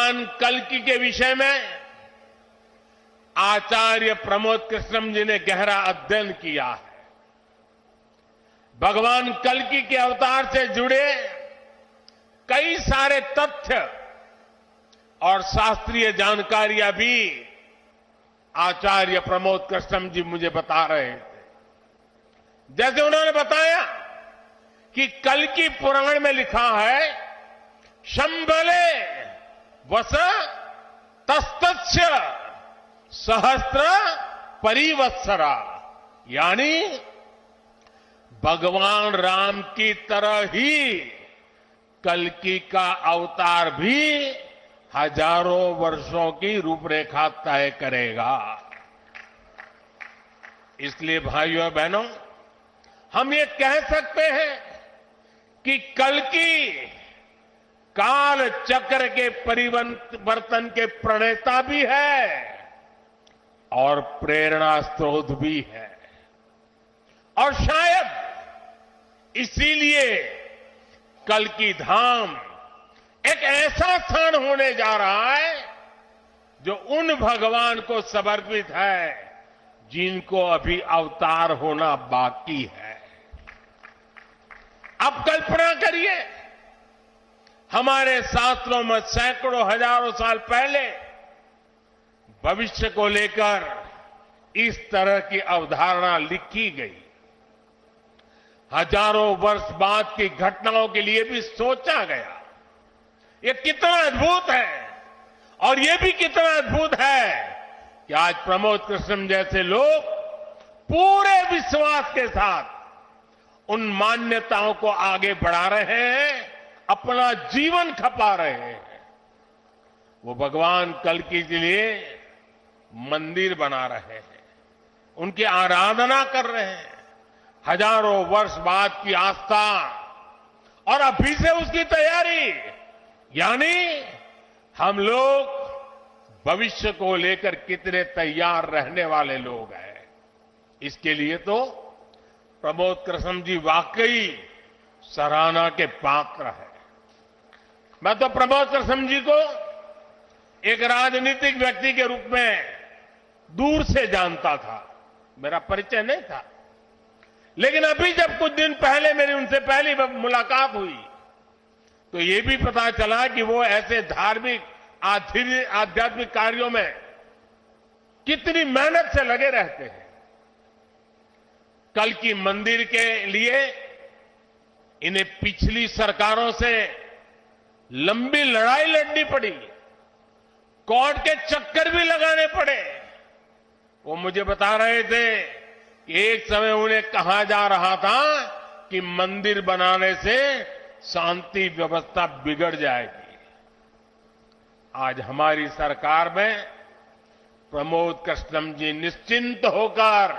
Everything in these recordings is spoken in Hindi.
भगवान कल्कि के विषय में आचार्य प्रमोद कृष्णम जी ने गहरा अध्ययन किया है। भगवान कल्कि के अवतार से जुड़े कई सारे तथ्य और शास्त्रीय जानकारियां भी आचार्य प्रमोद कृष्णम जी मुझे बता रहे थे। जैसे उन्होंने बताया कि कल्कि पुराण में लिखा है, शंबले वस तस्तस्य सहस्त्र परिवत्सरा, यानी भगवान राम की तरह ही कल्कि का अवतार भी हजारों वर्षों की रूपरेखा तय करेगा। इसलिए भाइयों और बहनों, हम ये कह सकते हैं कि कल्कि काल चक्र के परिवर्तन के प्रणेता भी है और प्रेरणा स्रोत भी है। और शायद इसीलिए कल्कि धाम एक ऐसा स्थान होने जा रहा है जो उन भगवान को समर्पित है जिनको अभी अवतार होना बाकी है। अब कल्पना करिए, हमारे शास्त्रों में सैकड़ों हजारों साल पहले भविष्य को लेकर इस तरह की अवधारणा लिखी गई। हजारों वर्ष बाद की घटनाओं के लिए भी सोचा गया। ये कितना अद्भुत है। और ये भी कितना अद्भुत है कि आज प्रमोद कृष्णम जैसे लोग पूरे विश्वास के साथ उन मान्यताओं को आगे बढ़ा रहे हैं, अपना जीवन खपा रहे हैं। वो भगवान कल्कि के लिए मंदिर बना रहे हैं, उनकी आराधना कर रहे हैं। हजारों वर्ष बाद की आस्था और अभी से उसकी तैयारी, यानी हम लोग भविष्य को लेकर कितने तैयार रहने वाले लोग हैं। इसके लिए तो प्रमोद कृष्णम जी वाकई सराहना के पात्र है। मैं तो प्रमोद कृष्णम जी को एक राजनीतिक व्यक्ति के रूप में दूर से जानता था, मेरा परिचय नहीं था। लेकिन अभी जब कुछ दिन पहले मेरी उनसे पहली मुलाकात हुई तो ये भी पता चला कि वो ऐसे धार्मिक आध्यात्मिक कार्यों में कितनी मेहनत से लगे रहते हैं। कल्कि मंदिर के लिए इन्हें पिछली सरकारों से लंबी लड़ाई लड़नी पड़ी, कोर्ट के चक्कर भी लगाने पड़े। वो मुझे बता रहे थे कि एक समय उन्हें कहा जा रहा था कि मंदिर बनाने से शांति व्यवस्था बिगड़ जाएगी। आज हमारी सरकार में प्रमोद कृष्णम जी निश्चिंत होकर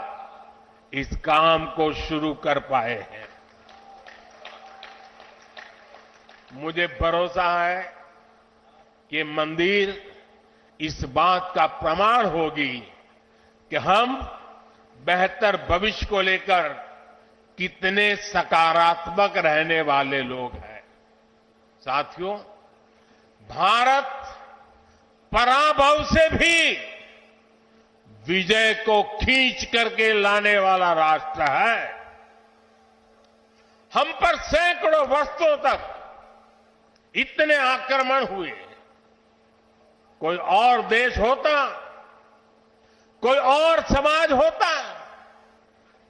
इस काम को शुरू कर पाए हैं। मुझे भरोसा है कि मंदिर इस बात का प्रमाण होगी कि हम बेहतर भविष्य को लेकर कितने सकारात्मक रहने वाले लोग हैं। साथियों, भारत पराभव से भी विजय को खींच करके लाने वाला राष्ट्र है। हम पर सैकड़ों वर्षों तक इतने आक्रमण हुए, कोई और देश होता, कोई और समाज होता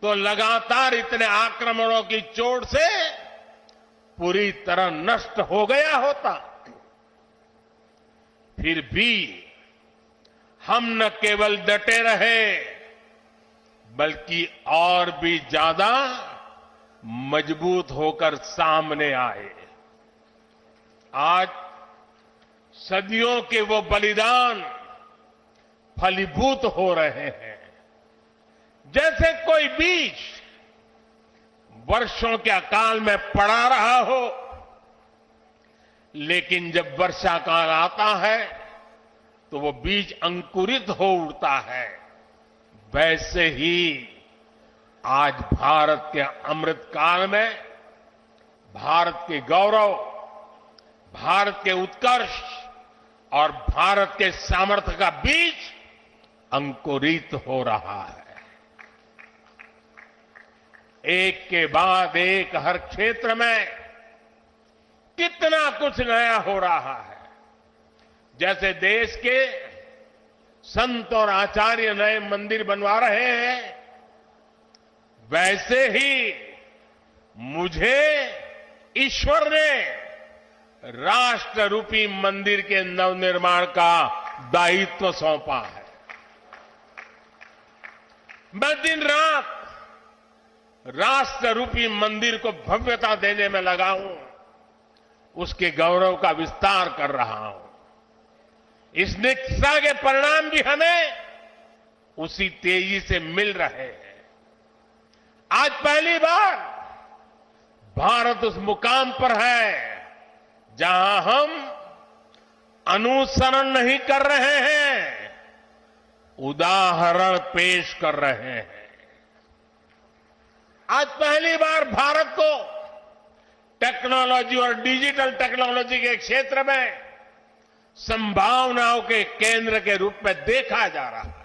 तो लगातार इतने आक्रमणों की चोट से पूरी तरह नष्ट हो गया होता। फिर भी हम न केवल डटे रहे बल्कि और भी ज्यादा मजबूत होकर सामने आए। आज सदियों के वो बलिदान फलीभूत हो रहे हैं। जैसे कोई बीज वर्षों के अकाल में पड़ा रहा हो, लेकिन जब वर्षा काल आता है तो वो बीज अंकुरित हो उठता है। वैसे ही आज भारत के अमृत काल में भारत के गौरव, भारत के उत्कर्ष और भारत के सामर्थ्य का बीज अंकुरित हो रहा है। एक के बाद एक हर क्षेत्र में कितना कुछ नया हो रहा है। जैसे देश के संत और आचार्य नए मंदिर बनवा रहे हैं, वैसे ही मुझे ईश्वर ने राष्ट्र रूपी मंदिर के नवनिर्माण का दायित्व सौंपा है। मैं दिन रात राष्ट्र रूपी मंदिर को भव्यता देने में लगा हूं, उसके गौरव का विस्तार कर रहा हूं। इस निष्ठा के परिणाम भी हमें उसी तेजी से मिल रहे हैं। आज पहली बार भारत उस मुकाम पर है जहां हम अनुसरण नहीं कर रहे हैं, उदाहरण पेश कर रहे हैं। आज पहली बार भारत को टेक्नोलॉजी और डिजिटल टेक्नोलॉजी के क्षेत्र में संभावनाओं के केंद्र के रूप में देखा जा रहा है।